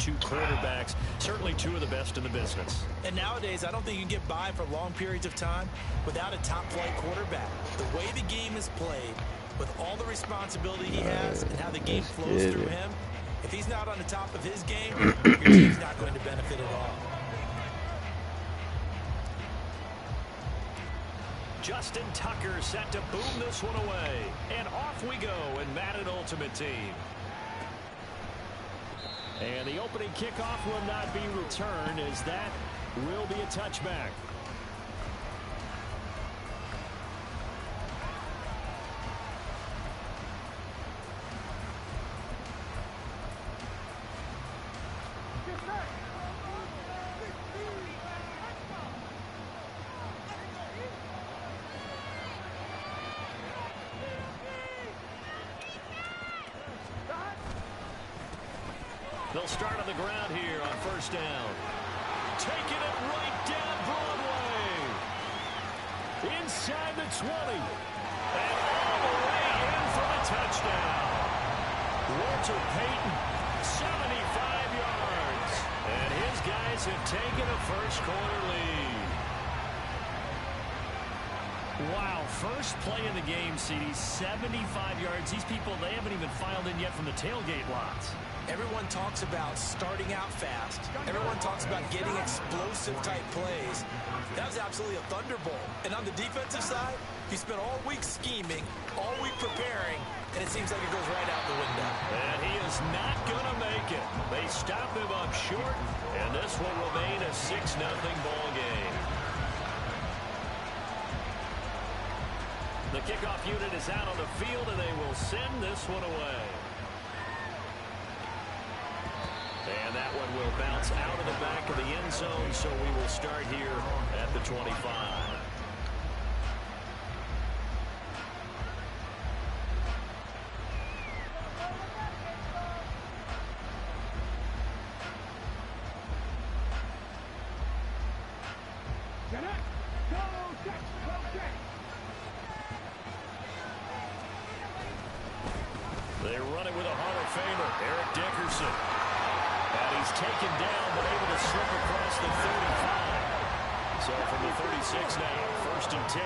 two quarterbacks, certainly two of the best in the business. And nowadays, I don't think you can get by for long periods of time without a top-flight quarterback. The way the game is played, with all the responsibility he has and how the game flows through him, if he's not on the top of his game, your team's not going to benefit at all. Justin Tucker set to boom this one away. And off we go in Madden Ultimate Team. And the opening kickoff will not be returned, as that will be a touchback. They'll start on the ground here on first down. Taking it right down Broadway. Inside the 20. And all the way in for a touchdown. Walter Payton, 75 yards. And his guys have taken a first quarter lead. Wow, first play of the game, CD, 75 yards. These people, they haven't even filed in yet from the tailgate lots. Everyone talks about starting out fast. Everyone talks about getting explosive-type plays. That was absolutely a thunderbolt. And on the defensive side, he spent all week scheming, all week preparing, and it seems like it goes right out the window. And he is not going to make it. They stop him up short, and this will remain a 6-0 ball game. The kickoff unit is out on the field, and they will send this one away. And that one will bounce out of the back of the end zone, so we will start here at the 25. They run it with a Hall of Famer, Eric Dickerson. And he's taken down, but able to slip across the 35. So from the 36 now, first and 10.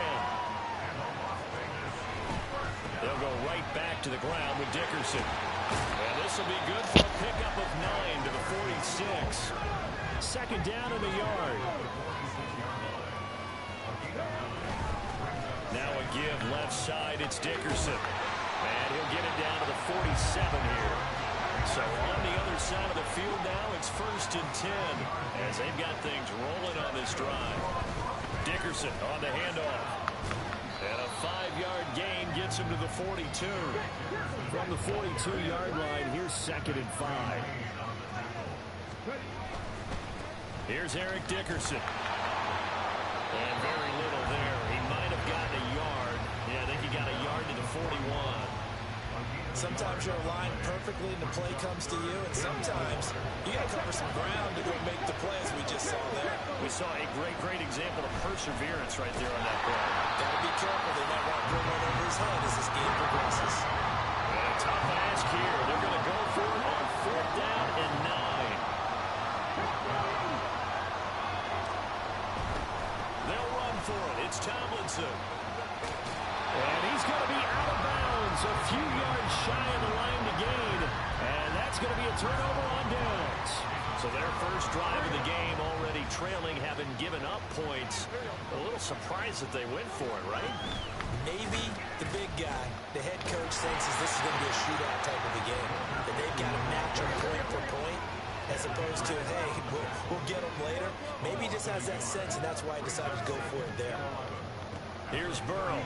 They'll go right back to the ground with Dickerson. And this will be good for a pickup of 9 to the 46. Second down in the yard. Now a give left side, it's Dickerson. And he'll get it down to the 47 here. So on the other side of the field now, it's first and 10 as they've got things rolling on this drive. Dickerson on the handoff. And a 5-yard gain gets him to the 42. From the 42-yard line, here's second and 5. Here's Eric Dickerson. And very little there. He might have gotten a yard. Yeah, I think he got a yard to the 41. Sometimes you're aligned perfectly and the play comes to you, and sometimes you got to cover some ground to go make the play, as we just saw there. We saw a great example of perseverance right there on that play. Got to be careful. They might want to bring one over his head as this game progresses. And a tough ask here. They're going to go for it on fourth down and 9. They'll run for it. It's Tomlinson. And he's going to be out of bounds, a few yards shy of the line to gain. And that's going to be a turnover on downs. So their first drive of the game already trailing, having given up points. A little surprised that they went for it, right? Maybe the big guy, the head coach, senses this is going to be a shootout type of a game. That they've got to match them point for point, as opposed to, hey, we'll get them later. Maybe he just has that sense, and that's why he decided to go for it there. Here's Burrow.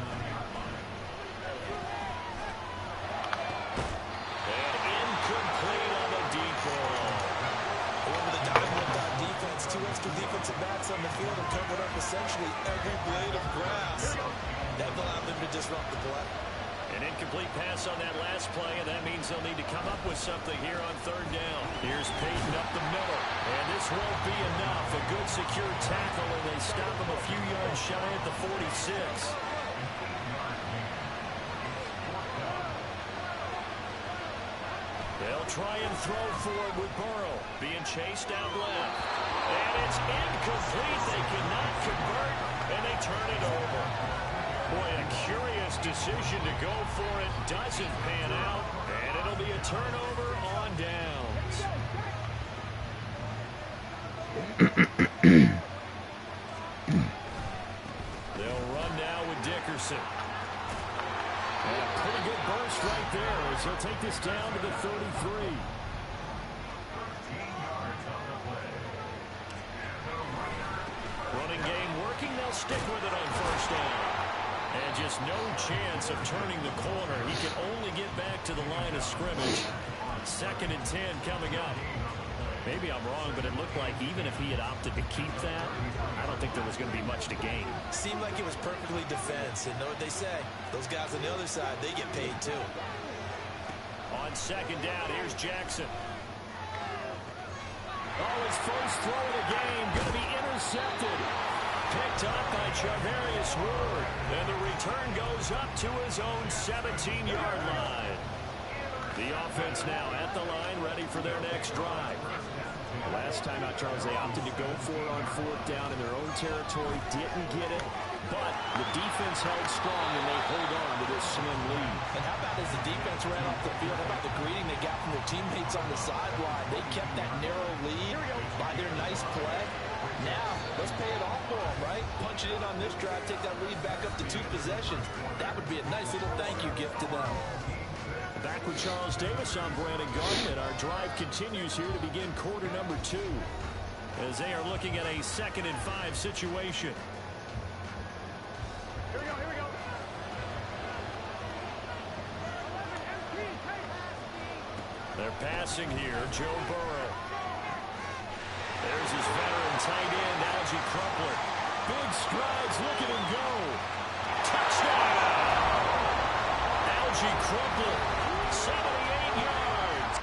Two extra defensive backs on the field and covered up essentially every blade of grass. That allowed them to disrupt the play. An incomplete pass on that last play, and that means they'll need to come up with something here on third down. Here's Payton up the middle, and this won't be enough. A good secure tackle, and they stop him a few yards shy at the 46. They'll try and throw for it with Burrow. Being chased down left. And it's incomplete. They cannot convert, and they turn it over. Boy, a curious decision to go for it. Doesn't pan out, and it'll be a turnover on downs. They'll run now with Dickerson. And a pretty good burst right there as he'll take this down to the 33. Running game working. They'll stick with it on first down. And just no chance of turning the corner. He can only get back to the line of scrimmage. 2nd and 10 coming up. Maybe I'm wrong, but it looked like even if he had opted to keep that, I don't think there was going to be much to gain. Seemed like it was perfectly defense. And know what they say? Those guys on the other side, they get paid too. On 2nd down, here's Jackson. Oh, his first throw of the game going to be intercepted. Picked up by Charvarius Ward. And the return goes up to his own 17-yard line. The offense now at the line, ready for their next drive. Last time out, Charles, they opted to go for it on 4th down in their own territory. Didn't get it, but the defense held strong, and they hold on to this slim lead. And how about as the defense ran off the field, how about the greeting they got from their teammates on the sideline? They kept that narrow lead by their nice play. Now, let's pay it off for them, right? Punch it in on this drive, take that lead back up to 2 possessions. That would be a nice little thank you gift to them. Back with Charles Davis, I'm Brandon Garden. Our drive continues here to begin quarter number 2 as they are looking at a 2nd and 5 situation. Here we go. They're passing here, Joe Burrow. There's his veteran tight end, Algie Crumpler. Big strides, look at him go. Touchdown! Algie Crumpler. 78 yards.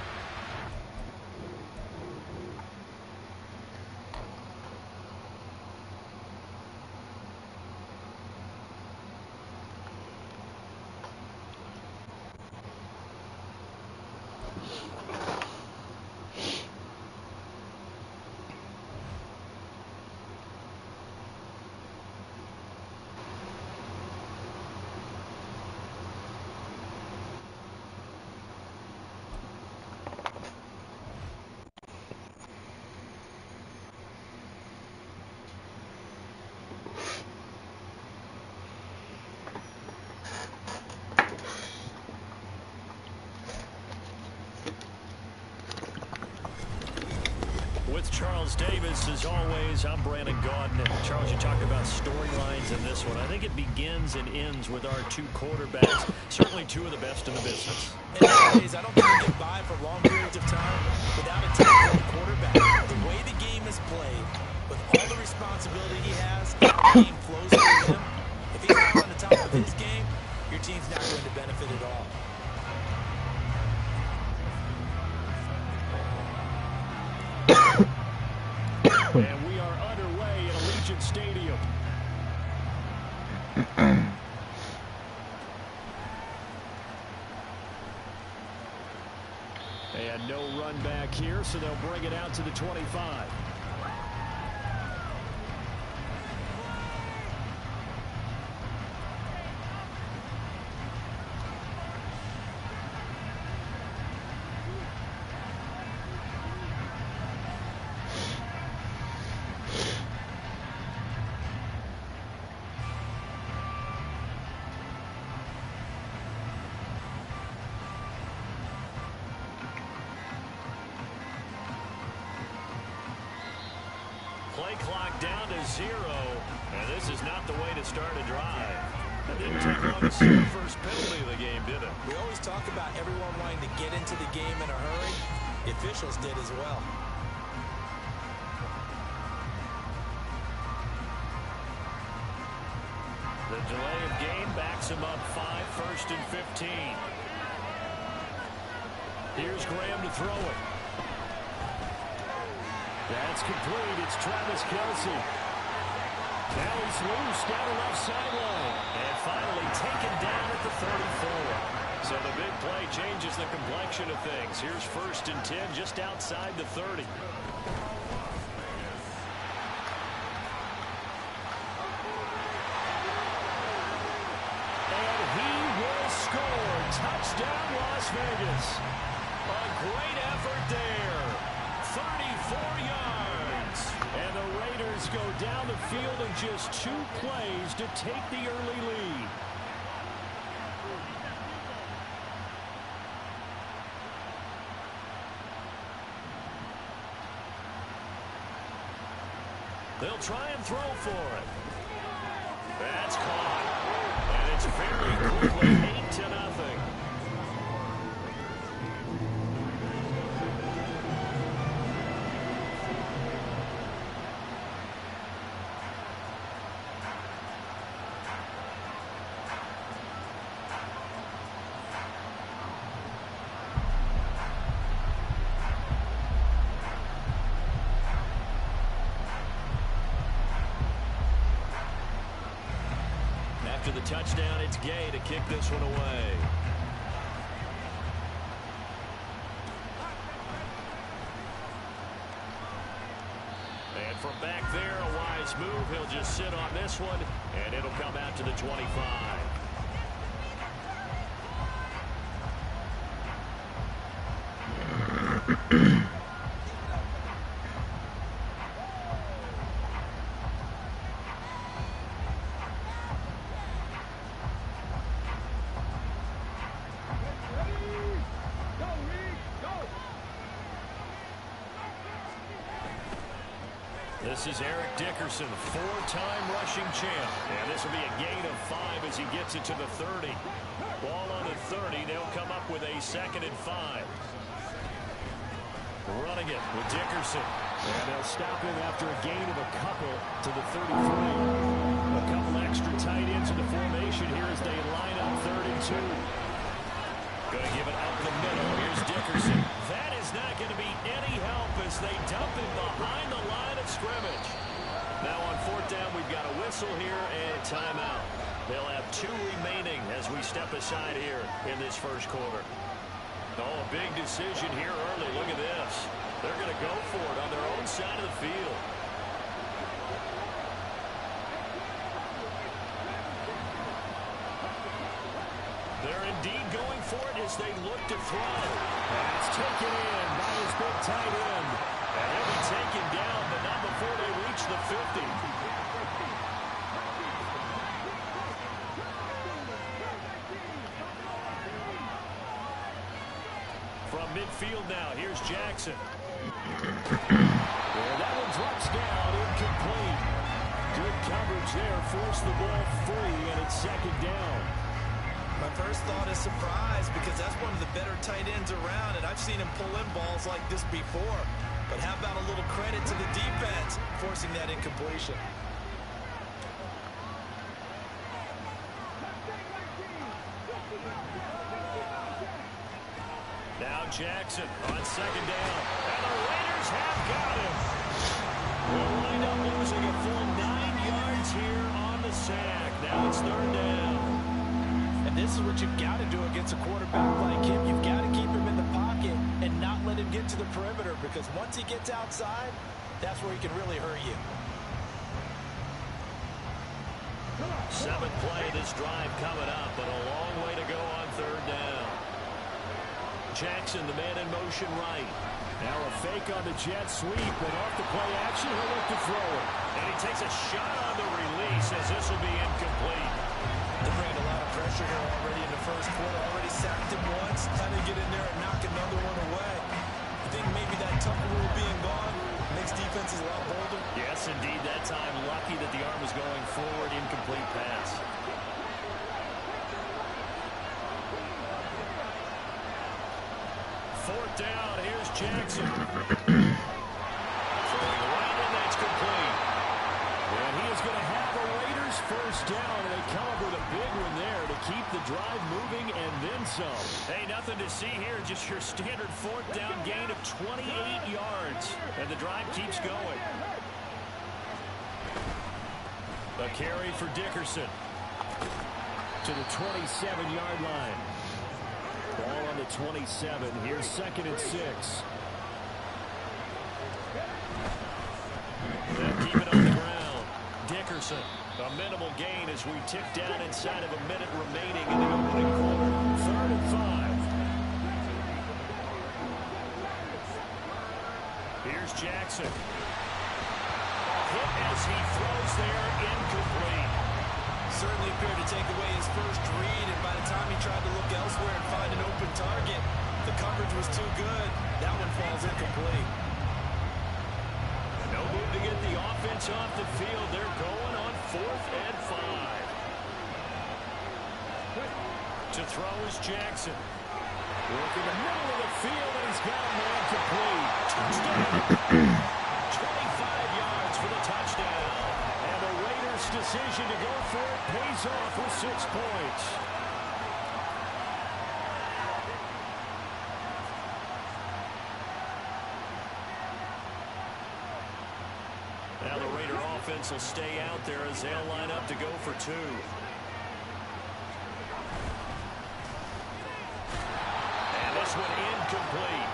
With Charles Davis, as always, I'm Brandon Gaudin. And Charles, you talked about storylines in this one. I think it begins and ends with our 2 quarterbacks, certainly 2 of the best in the business. And nowadays, I don't think you get by for long periods of time without a top quarterback. The way the game is played, with all the responsibility he has, the game flows through him. If he's not on the top of his game, your team's not going to benefit at all. And we are underway at Allegiant Stadium. And no run back here, so they'll bring it out to the 25. Play clock down to 0. And this is not the way to start a drive. That didn't take long to see the first penalty of the game, did it? We always talk about everyone wanting to get into the game in a hurry. The officials did as well. The delay of game backs him up 5, 1st and 15. Here's Graham to throw it. That's complete. It's Travis Kelce. Now he's loose down the left sideline. And finally taken down at the 34. So the big play changes the complexion of things. Here's 1st and 10 just outside the 30. And he will score. Touchdown, Las Vegas. A great effort there. 34 yards. And the Raiders go down the field in just 2 plays to take the early lead. They'll try and throw for it. That's caught. And it's very quickly 8-0. After the touchdown, it's Gay to kick this one away. And from back there, a wise move. He'll just sit on this one, and it'll come out to the 25. This is Eric Dickerson, 4-time rushing champ. And this will be a gain of 5 as he gets it to the 30. Ball on the 30. They'll come up with a 2nd and 5. Running it with Dickerson. And they'll stop him after a gain of a couple to the 33. A couple extra tight ends in the formation here as they line up 3rd and 2. Going to give it up the middle. Here's Dickerson. That is not going to be any help as they dump him behind the line of scrimmage. Now on 4th down, we've got a whistle here and a timeout. They'll have 2 remaining as we step aside here in this 1st quarter. Oh, a big decision here early. Look at this. They're going to go for it on their own side of the field. They're indeed going for it as they look to throw. And it's taken in by his big tight end. And he'll be taken down, but not before they reach the 50. From midfield now, here's Jackson. And that one drops down, incomplete. Good coverage there, forced the ball free, and it's 2nd down. My first thought is surprise because that's one of the better tight ends around, and I've seen him pull in balls like this before. But how about a little credit to the defense forcing that incompletion? Now Jackson on 2nd down, and the Raiders have got him. We'll wind up losing a full 9 yards here on the sack. Now it's 3rd down. This is what you've got to do against a quarterback like him. You've got to keep him in the pocket and not let him get to the perimeter because once he gets outside, that's where he can really hurt you. 7th play of this drive coming up, but a long way to go on 3rd down. Jackson, the man in motion right. Now a fake on the jet sweep, and off the play action, he'll look to throw it. And he takes a shot on the release as this will be incomplete. They bring a lot of pressure here already in the 1st quarter. Already sacked him once. Time to get in there and knock another one away. I think maybe that tougher rule being gone makes defenses a lot bolder. Yes, indeed. That time, lucky that the arm was going forward. Incomplete pass. Fourth down. Here's Jackson. Throwing right in. That's complete. And he is going to have a Raiders 1st down, and they come up with a big one there to keep the drive moving and then some. Hey, nothing to see here, just your standard 4th down gain of 28 yards, and the drive keeps going. A carry for Dickerson to the 27-yard line. Ball on the 27. Here's 2nd and 6. They'll keep it on the ground. Dickerson, a minimal gain as we tick down inside of a minute remaining in the opening quarter. 3rd and 5. Here's Jackson. Hit as he throws there, incomplete. Certainly appeared to take away his first read, and by the time he tried to look elsewhere and find an open target, the coverage was too good. That one falls incomplete. No move to get the offense off the field. They're going on 4th and 5. To throw is Jackson. Working the middle of the field, and he's got a man complete. Touchdown. 25 yards for the touchdown. And the Raiders' decision to go for it pays off with 6 points. Now the Raider offense will stay out there as they'll line up to go for 2. And this one incomplete.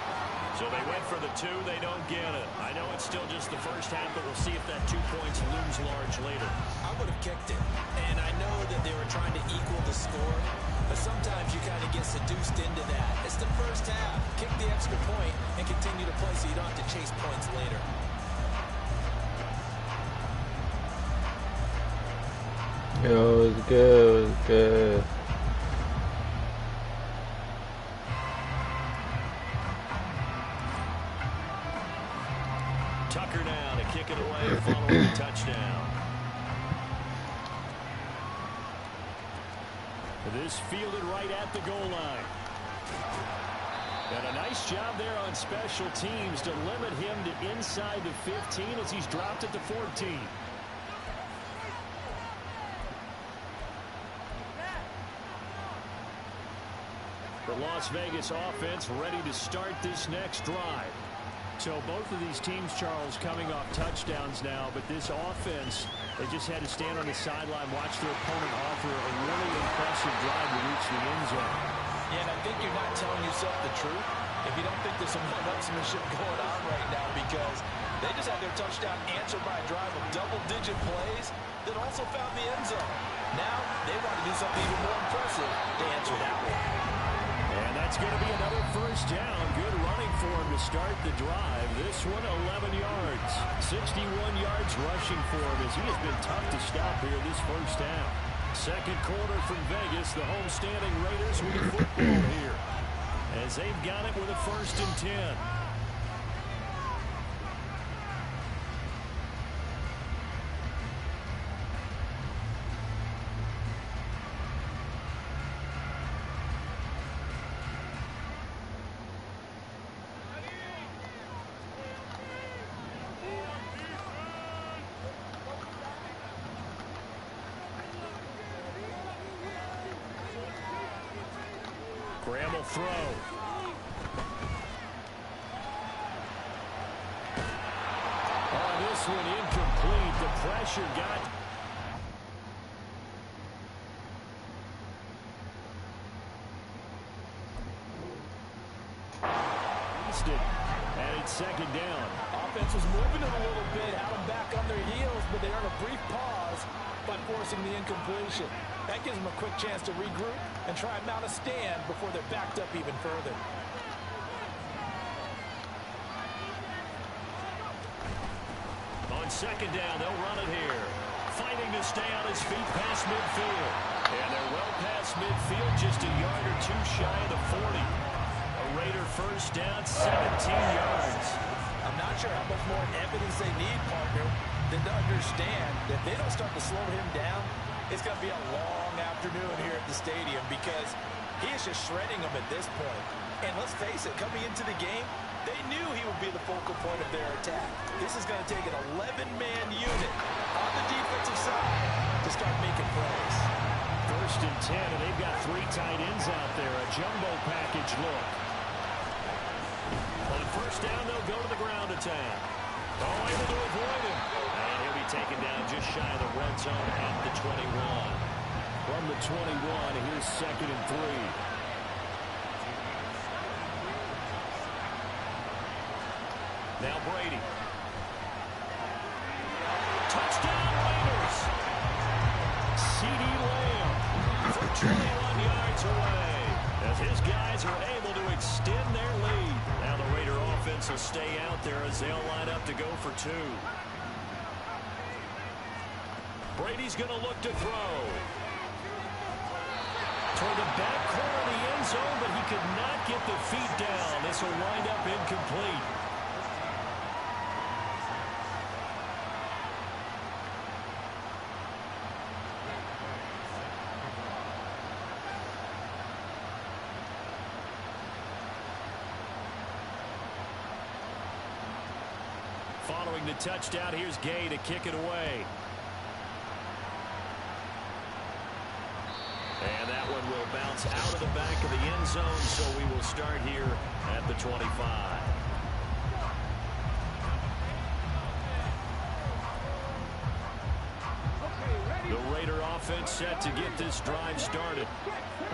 So they went for the 2. They don't get it. I know it's still just the first half, but we'll see if that 2 points looms large later. I would have kicked it. And I know that they were trying to equal the score, but sometimes you kind of get seduced into that. It's the first half. Kick the extra point and continue to play so you don't have to chase points later. Yo, it's good, it's good. Tucker now to kick it away following the touchdown. This fielded right at the goal line. And a nice job there on special teams to limit him to inside the 15 as he's dropped at the 14. The Las Vegas offense ready to start this next drive. So both of these teams, Charles, coming off touchdowns now, but this offense, they just had to stand on the sideline, watch their opponent offer a really impressive drive to reach the end zone. Yeah, and I think you're not telling yourself the truth if you don't think there's some one-upsmanship going on right now, because they just had their touchdown answered by a drive of double-digit plays that also found the end zone. Now they want to do something even more impressive to answer that one. And that's going to be another first down. Good running for him to start the drive. This one, 11 yards. 61 yards rushing for him as he has been tough to stop here this first half. Second quarter from Vegas. The home-standing Raiders with the football here as they've got it with a 1st and 10. Graham will throw. On this one, incomplete. The pressure got. And it's 2nd down. Offense was moving it a little bit, had them back on their heels, but they earned a brief pause by forcing the incompletion. That gives them a quick chance to regroup and try and mount a stand before they're backed up even further. On 2nd down, they'll run it here. Fighting to stay on his feet past midfield. And they're well past midfield, just a yard or 2 shy of the 40. A Raider first down, 17 yards. I'm not sure how much more evidence they need, partner, than to understand that if they don't start to slow him down, it's going to be a long afternoon here at the stadium because he is just shredding them at this point. And let's face it, coming into the game, they knew he would be the focal point of their attack. This is going to take an 11-man unit on the defensive side to start making plays. 1st and 10, and they've got 3 tight ends out there. A jumbo package look. On 1st down, they'll go to the ground attack. Oh, able to avoid him. And he'll be taken down just shy of the red zone at the 21. From the 21, here's 2nd and 3. Now Brady. Touchdown Raiders. C.D. Lamb for 21 yards away as his guys are able to extend their lead. Now the Raider offense will stay out there as they'll line up to go for 2. Brady's going to look to throw. Toward the back corner of the end zone, but he could not get the feet down. This will wind up incomplete. Following the touchdown, here's Gay to kick it away. And that one will bounce out of the back of the end zone, so we will start here at the 25. The Raider offense set to get this drive started.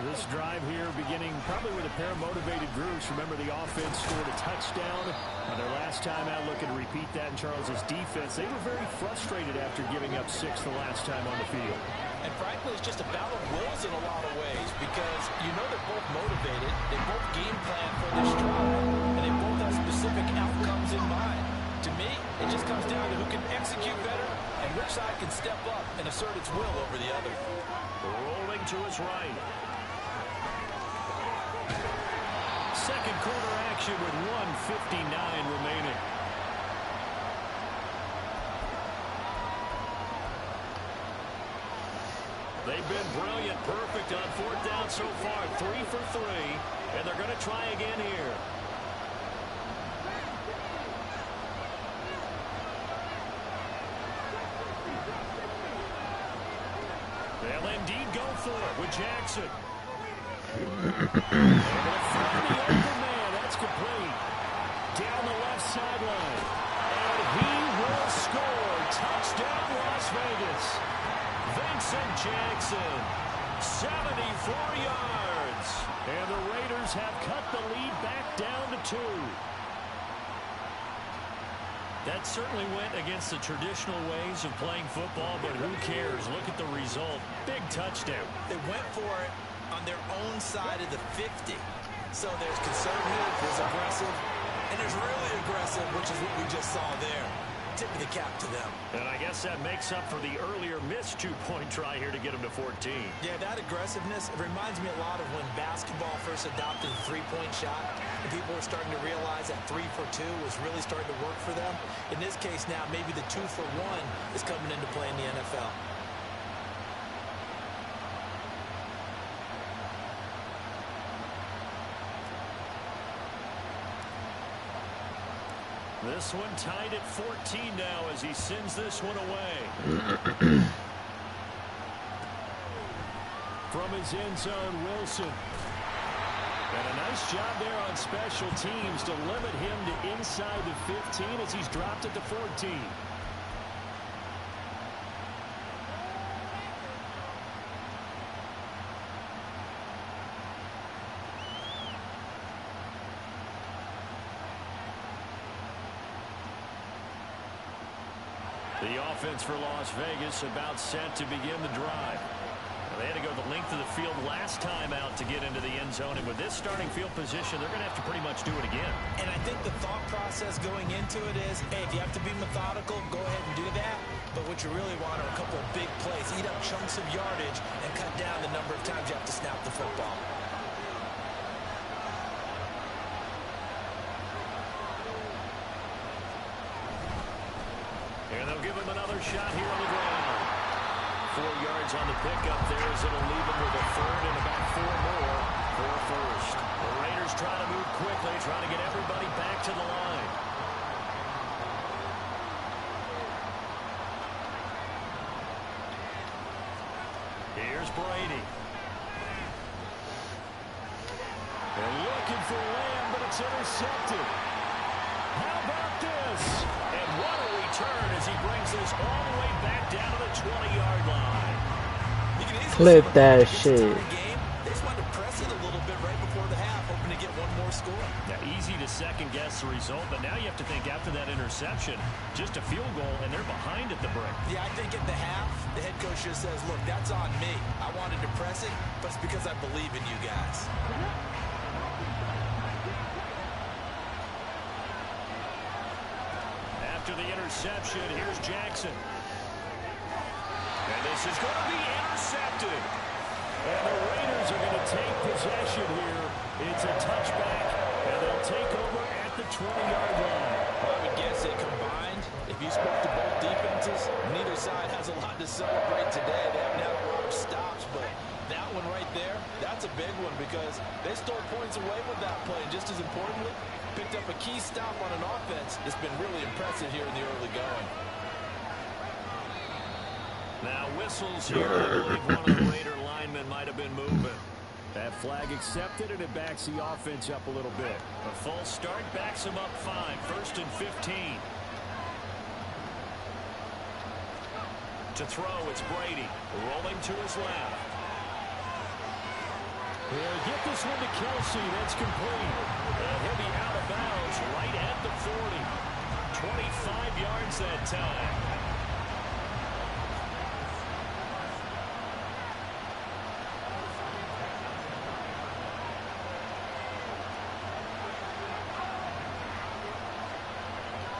This drive here beginning probably with a pair of motivated groups. Remember, the offense scored a touchdown on their last time out. Looking to repeat that in Charles's defense. They were very frustrated after giving up 6 the last time on the field. And frankly, it's just a battle of wills in a lot of ways because you know they're both motivated. They both game plan for this drive, and they both have specific outcomes in mind. To me, it just comes down to who can execute better and which side can step up and assert its will over the other. Rolling to his right. Second quarter action with 1:59 remaining. They've been brilliant, perfect on 4th down so far, 3 for 3, and they're going to try again here. They'll indeed go for it with Jackson. They're going to find the open man. That's complete. Down the left sideline. And he will score. Touchdown, Las Vegas. Vincent Jackson, 74 yards. And the Raiders have cut the lead back down to 2. That certainly went against the traditional ways of playing football, but who cares? Look at the result. Big touchdown. They went for it on their own side of the 50. So there's conservative, there's aggressive, and there's really aggressive, which is what we just saw there. Tip of the cap to them. And I guess that makes up for the earlier missed 2-point try here to get them to 14. Yeah, that aggressiveness, it reminds me a lot of when basketball first adopted the 3-point shot. And people were starting to realize that 3 for 2 was really starting to work for them. In this case now, maybe the 2 for 1 is coming into play in the NFL. This one tied at 14 now as he sends this one away. From his end zone, Wilson. And a nice job there on special teams to limit him to inside the 15 as he's dropped it to 14. The offense for Las Vegas about set to begin the drive. They had to go the length of the field last time out to get into the end zone. And with this starting field position, they're going to have to pretty much do it again. And I think the thought process going into it is, hey, if you have to be methodical, go ahead and do that. But what you really want are a couple of big plays. Eat up chunks of yardage and cut down the number of times you have to snap the football. And they'll give him another shot here on the ground. 4 yards on the pickup there as it'll leave him with a third and about 4 more for a first. The Raiders trying to move quickly, trying to get everybody back to the line. Here's Brady. They're looking for Lamb, but it's intercepted. How about this? And what a return as he brings this all the way back down to the 20-yard line. Clip that shit. They just wanted to press it a little bit right before the half, hoping hoping to get one more score. Yeah, easy to second-guess the result, but now you have to think after that interception, just a field goal, and they're behind at the break. Yeah, I think at the half, the head coach just says, look, that's on me. I wanted to press it, but it's because I believe in you guys. After the interception, here's Jackson. And this is going to be intercepted. And the Raiders are going to take possession here. It's a touchback, and they'll take over at the 20-yard line. I would guess they combined. If you spoke to both defenses, neither side has a lot to celebrate today. They haven't had a lot of stops, but that one right there, that's a big one because they stole points away with that play. And just as importantly, picked up a key stop on an offense. It's been really impressive here in the early going. Now whistles here. I believe one of the Raider linemen might have been moving. That flag accepted, and it backs the offense up a little bit. A false start backs them up 5. 1st and 15. To throw, it's Brady. Rolling to his left. He'll get this one to Kelsey. That's complete. And he'll be out of bounds right at the 40. 25 yards that time.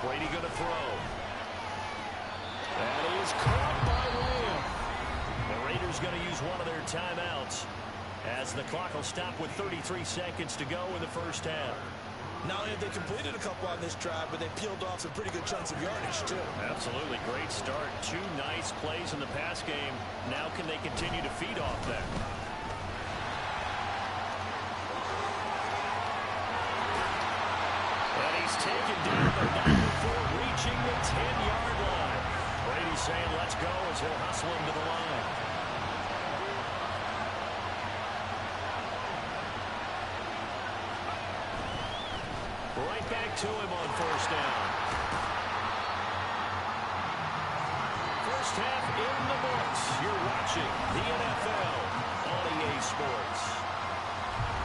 Brady going to throw. And he is caught by Lamb. The Raiders going to use one of their timeouts as the clock will stop with 33 seconds to go in the first half. Not only have they completed a couple on this drive, but they peeled off some pretty good chunks of yardage, too. Absolutely. Great start. 2 nice plays in the pass game. Now can they continue to feed off that? And he's taken down, but not before reaching the 10-yard line. Brady saying, let's go, as he'll hustle him to the line. Right back to him on first down. First half in the books. You're watching the NFL on EA Sports.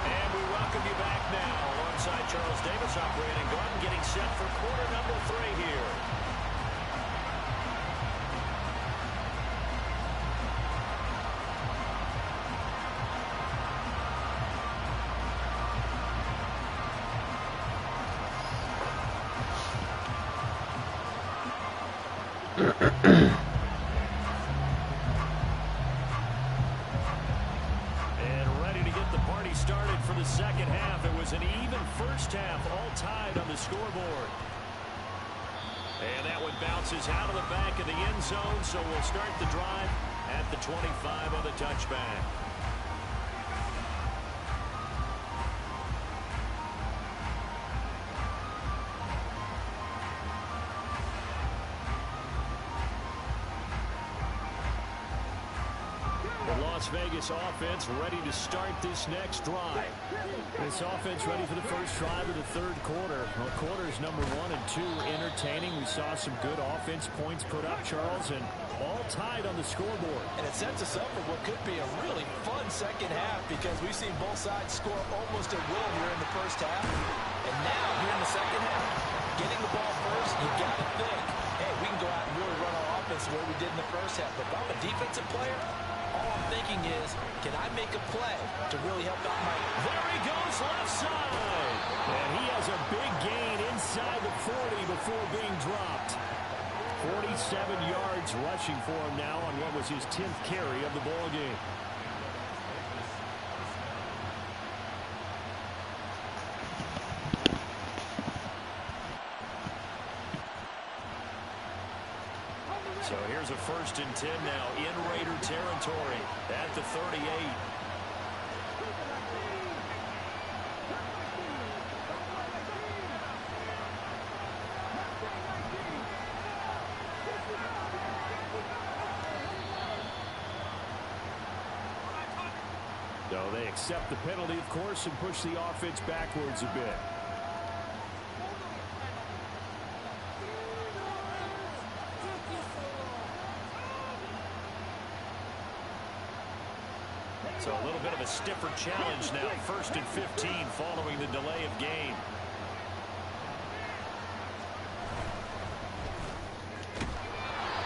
And we welcome you back now alongside Charles Davis, operating gun, getting set for quarter number 3 here. And ready to get the party started for the second half. It was an even first half, all tied on the scoreboard. And that one bounces out of the back of the end zone, so we'll start the drive at the 25 on the touchback. Las Vegas offense ready to start this next drive. This offense ready for the first drive of the third quarter. Well, quarters number 1 and 2 entertaining. We saw some good offense points put up, Charles, and all tied on the scoreboard. And it sets us up for what could be a really fun second half because we've seen both sides score almost at will here in the first half. And now, here in the second half, getting the ball first, you got to think, hey, we can go out and really run our offense the way we did in the first half. But if I'm a defensive player, all I'm thinking is, can I make a play to really help out my... There he goes left side. And he has a big gain inside the 40 before being dropped. 47 yards rushing for him now on what was his 10th carry of the ball game. So here's a 1st and 10 now in Raider territory at the 38. So they accept the penalty, of course, and push the offense backwards a bit. So a little bit of a stiffer challenge now. 1st and 15 following the delay of game.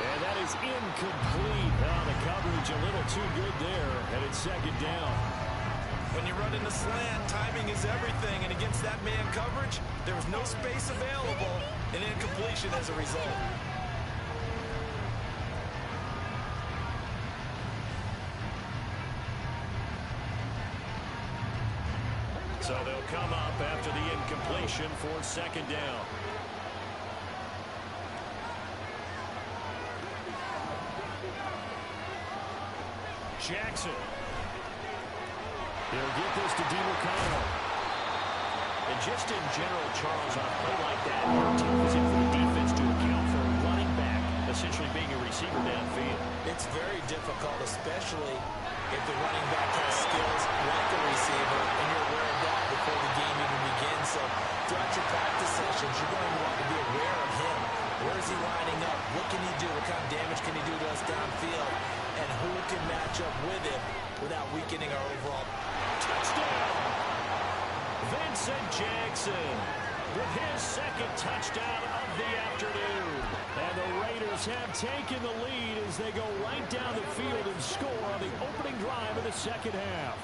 And that is incomplete. Oh, the coverage a little too good there. And it's 2nd down. When you run in the slant, timing is everything. And against that man coverage, there was no space available. An incompletion as a result. So they'll come up after the incompletion for 2nd down. Jackson. He'll get this to DeMarcano. And just in general, Charles, on a play like that, your team is in for the defense to account for a running back essentially being a receiver downfield. It's very difficult, especially if the running back has skills like a receiver, and you're aware of that before the game even begins. So throughout your practice sessions, you're going to want to be aware of him. Where is he lining up? What can he do? What kind of damage can he do to us downfield? And who can match up with him without weakening our overall touchdown? Vincent Jackson with his 2nd touchdown of the afternoon. And the Raiders have taken the lead as they go right down the field and score on the opening drive of the 2nd half.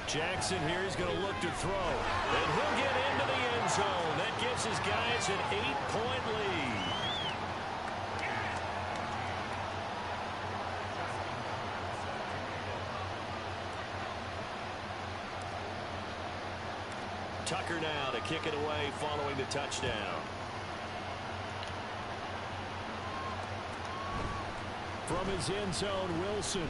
Jackson here is going to look to throw. And he'll get into the end zone. That gives his guys an 8-point lead. Tucker now to kick it away following the touchdown. From his end zone, Wilson.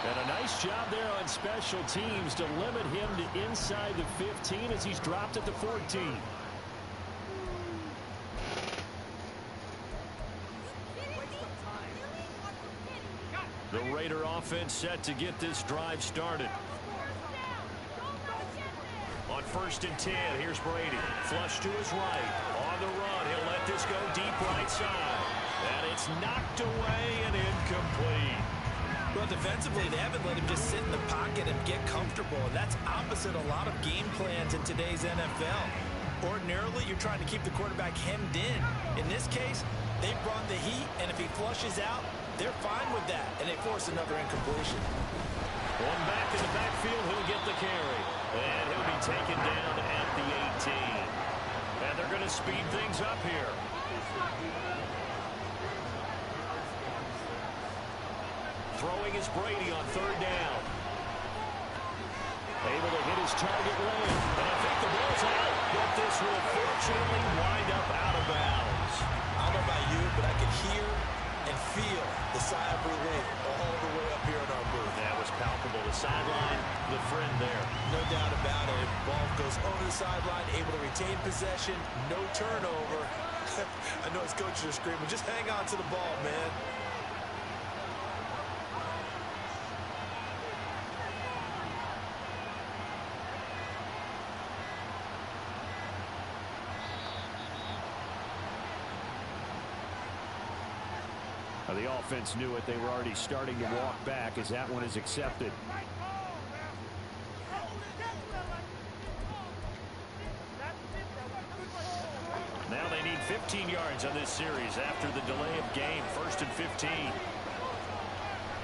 And a nice job there on special teams to limit him to inside the 15 as he's dropped at the 14. The Raider offense set to get this drive started. On 1st and 10, here's Brady. Flush to his right. On the run, he'll let this go deep right side. And it's knocked away and incomplete. Well, defensively, they haven't let him just sit in the pocket and get comfortable, and that's opposite a lot of game plans in today's NFL. Ordinarily, you're trying to keep the quarterback hemmed in. In this case, they brought the heat, and if he flushes out, they're fine with that, and they force another incompletion. One back in the backfield, he'll get the carry, and he'll be taken down at the 18. And they're going to speed things up here. Throwing is Brady on 3rd down. Able to hit his target lane. And I think the ball's out. But this will fortunately wind up out of bounds. I don't know about you, but I can hear and feel the sigh of relief all the way up here in our booth. That was palpable. The sideline, the friend there. No doubt about it. Ball goes over the sideline, able to retain possession, no turnover. I know his coaches are screaming, just hang on to the ball, man. The offense knew it. They were already starting to walk back as that one is accepted. Now they need 15 yards on this series after the delay of game. 1st and 15.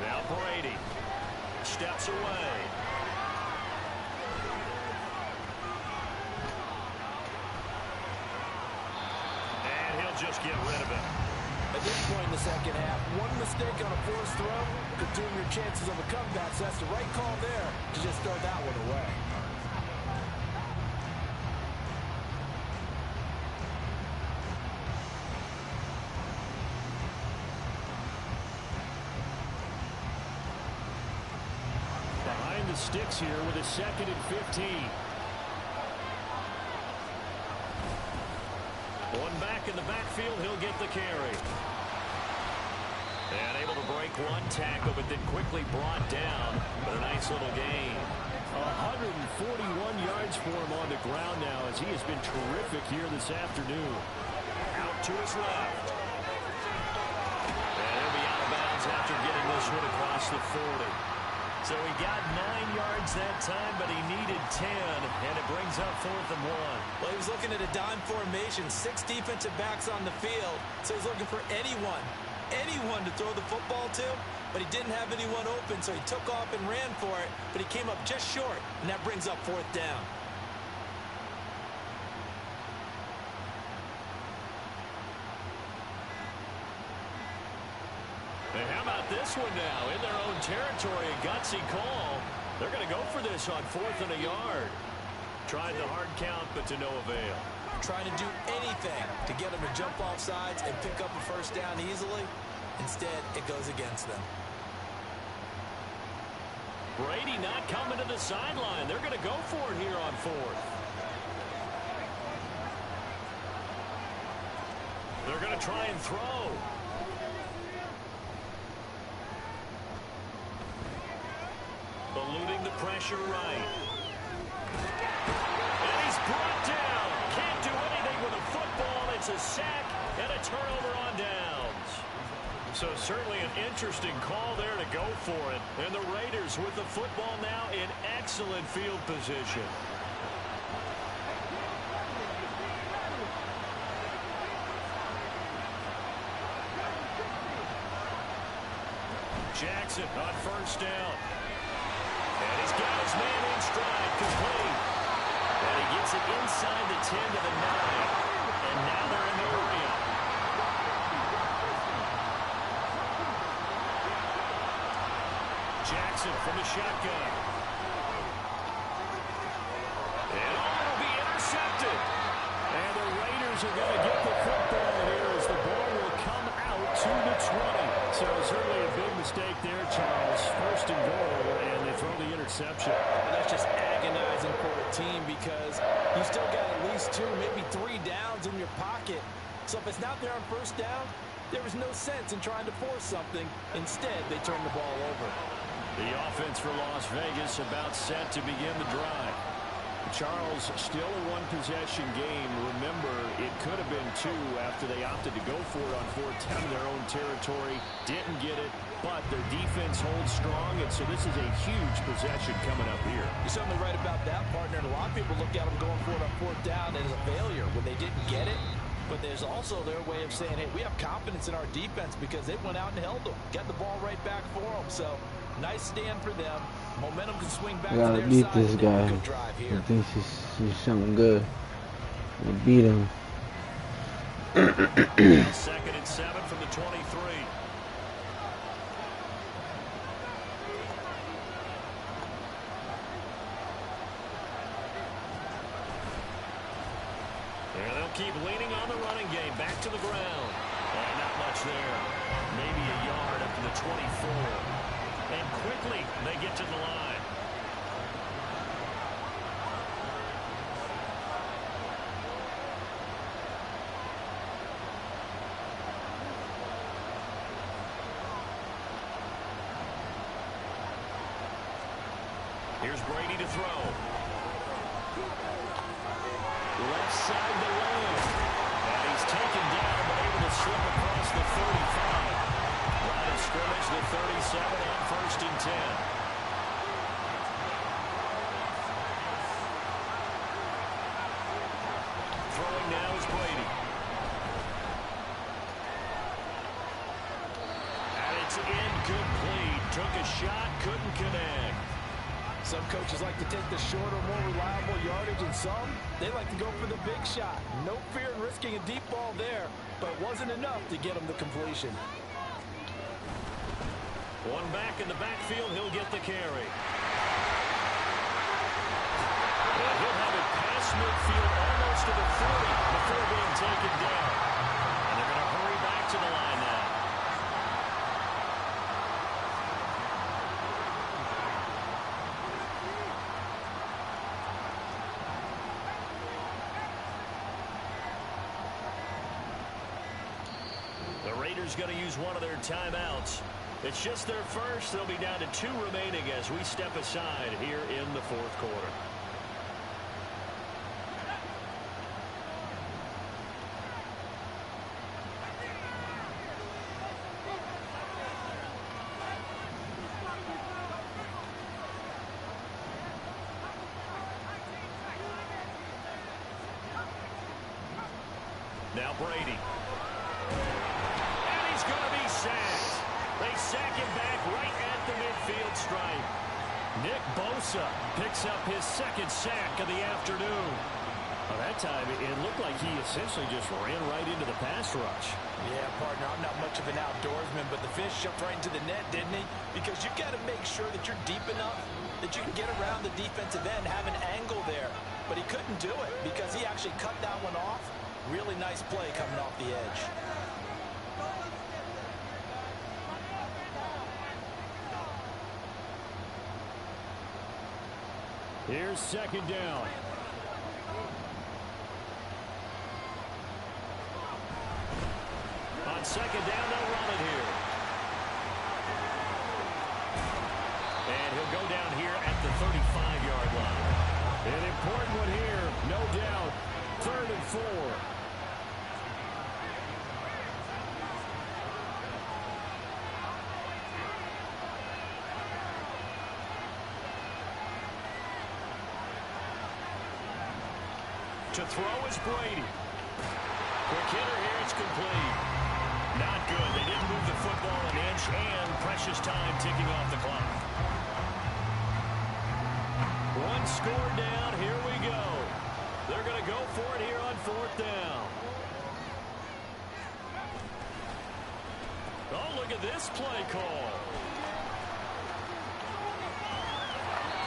Now Brady steps away. And he'll just get rid of it. At this point in the 2nd half, one mistake on a forced throw could doom your chances of a comeback. So that's the right call there to just throw that one away. Behind the sticks here with a 2nd and 15. One back in the backfield, he'll get the carry. And able to break one tackle, but then quickly brought down. But a nice little gain. 141 yards for him on the ground now, as he has been terrific here this afternoon. Out to his left. And he'll be out of bounds after getting this one across the 40. So he got 9 yards that time, but he needed 10, and it brings up 4th and 1. Well, he was looking at a dime formation, 6 defensive backs on the field, so he's looking for anyone to throw the football to, but he didn't have anyone open, so he took off and ran for it, but he came up just short, and that brings up 4th down. And how about this one now? In their own territory, a gutsy call. They're going to go for this on 4th and a yard. Tried the hard count, but to no avail. Trying to do anything to get them to jump off sides and pick up a first down easily. Instead, it goes against them. Brady not coming to the sideline. They're going to go for it here on 4th. They're going to try and throw. Eluding the pressure right. And he's brought down. Can't do anything with a football. It's a sack and a turnover on downs. So certainly an interesting call there to go for it. And the Raiders with the football now in excellent field position. Jackson on first down. And he's got his man in stride, complete. And he gets it inside the 10 to the 9. And now they're in the area. Jackson from the shotgun. And it'll be intercepted. And the Raiders are going to get the football here as the ball will come out to the 20. So certainly a big mistake there, Charles. First and goal, and they throw the interception. Well, that's just agonizing for a team because you still got at least 2, maybe 3 downs in your pocket. So if it's not there on first down, there was no sense in trying to force something. Instead, they turn the ball over. The offense for Las Vegas about set to begin the drive. Charles, still a one-possession game. Remember, it could have been 2 after they opted to go for it on 4th down in their own territory. Didn't get it, but their defense holds strong, and so this is a huge possession coming up here. You're certainly right about that, partner. And a lot of people look at them going for it on 4th down as a failure when they didn't get it. But there's also their way of saying, hey, we have confidence in our defense because they went out and held them. Got the ball right back for them. So, nice stand for them. Momentum can swing back to gotta their beat side. this guy. I think she's something good. We beat him. 2nd and 7 from the 23. And they'll keep leaning on the running game. Back to the ground. And not much there. Maybe a yard up to the 24. And quickly they get to the line. Here's Brady to throw. Left side to lane. And he's taken down, but able to slip across the 35. Line of scrimmage, the 37 on 1st and 10. Throwing now is Brady. And it's incomplete. Took a shot, couldn't connect. Some coaches like to take the shorter, more reliable yardage, and some, they like to go for the big shot. No fear in risking a deep ball there, but it wasn't enough to get him the completion. One back in the backfield, he'll get the carry. And he'll have it past midfield, almost to the 40 before being taken down. And they're going to hurry back to the line now. The Raiders going to use one of their timeouts. It's just their first. They'll be down to 2 remaining as we step aside here in the fourth quarter. Now Brady. And he's going to be sacked. They sack him back right at the midfield stripe. Nick Bosa picks up his second sack of the afternoon. Well, that time, it looked like he essentially just ran right into the pass rush. Yeah, partner, I'm not much of an outdoorsman, but the fish jumped right into the net, didn't he? Because you've got to make sure that you're deep enough that you can get around the defensive end, have an angle there. But he couldn't do it because he actually cut that one off. Really nice play coming off the edge. Here's second down. On second down, they'll run it here. And he'll go down here at the 35-yard line. An important one here, no doubt. 3rd and 4. To throw is Brady. Quick hitter here, it's complete. Not good. They didn't move the football an inch, and precious time ticking off the clock. One score down. Here we go. They're going to go for it here on 4th down. Oh, look at this play call.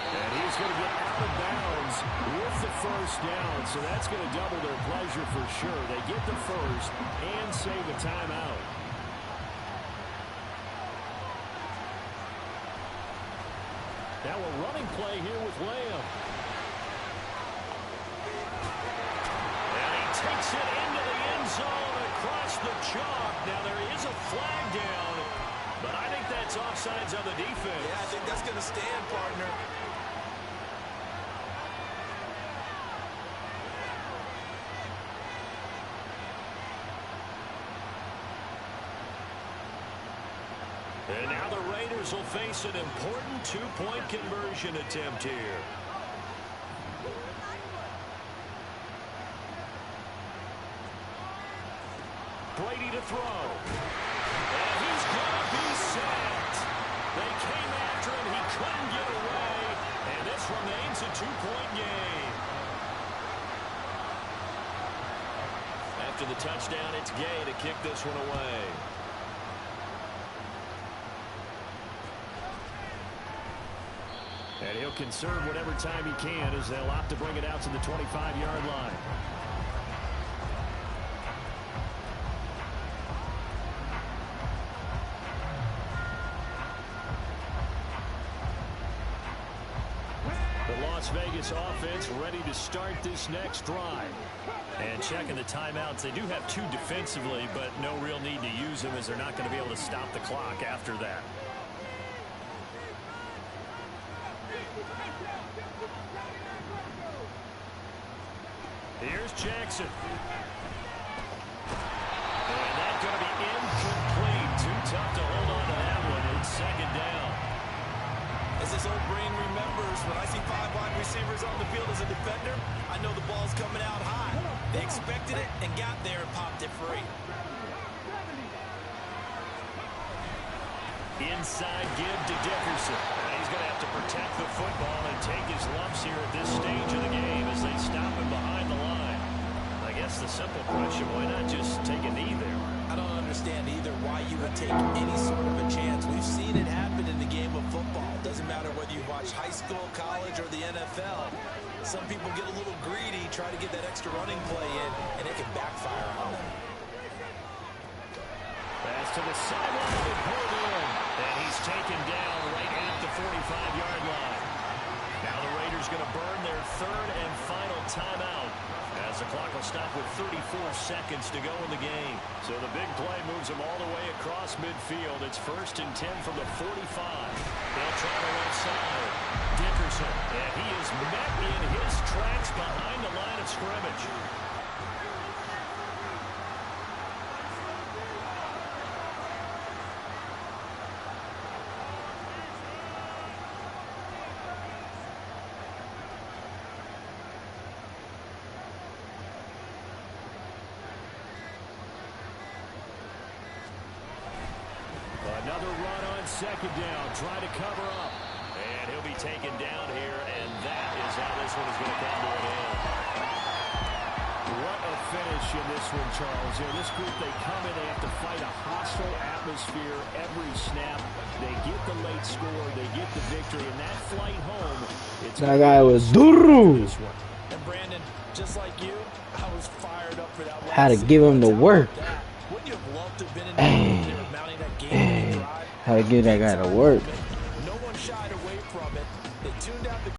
And he's going to get out of bounds with the first down, so that's going to double their pleasure for sure. They get the first and save a timeout. Now a running play here with Lamb. And he takes it into the end zone across the chalk. Now there is a flag down, but I think that's offsides on the defense. Yeah, I think that's going to stand, partner. And now the Raiders will face an important 2-point conversion attempt here. Brady to throw. And he's going to be sacked. They came after him. He couldn't get away. And this remains a 2-point game. After the touchdown, it's Gay to kick this one away. And he'll conserve whatever time he can as they'll opt to bring it out to the 25-yard line. The Las Vegas offense ready to start this next drive. And checking the timeouts, they do have 2 defensively, but no real need to use them as they're not going to be able to stop the clock after that. Here's Jackson. And that's going to be incomplete. Too tough to hold on to that one. It's second down. As this old brain remembers, when I see 5 wide receivers on the field as a defender, I know the ball's coming out high. They expected it and got there and popped it free. Inside give to Dickerson. And he's going to have to protect the football and take his lumps here at this stage of the game as they stop him behind the line. I guess the simple question, why not just take a knee there? I don't understand either why you would take any sort of a chance. We've seen it happen in the game of football. It doesn't matter whether you watch high school, college, or the NFL. Some people get a little greedy, try to get that extra running play in, and it can backfire on them. Pass to the sideline and pulled in. And he's taken down right at the 45-yard line. Now the Raiders going to burn their 3rd and final timeout as as the clock will stop with 34 seconds to go in the game. So the big play moves him all the way across midfield. It's 1st and 10 from the 45. They'll try the left side. Dickerson, and he is met in his tracks behind the line of scrimmage. Another run on 2nd down, try to cover up. And he'll be taken down here, and that is how this one is going to come to an end. What a finish in this one, Charles. You know, this group, they come in, they have to fight a hostile atmosphere every snap. They get the late score, they get the victory, and that flight home, it's that guy was duru. And Brandon, just like you, I was fired up for that. Had to give him the work. Wouldn't you have loved to have been in that mounting that game drive? Had to give that guy the work.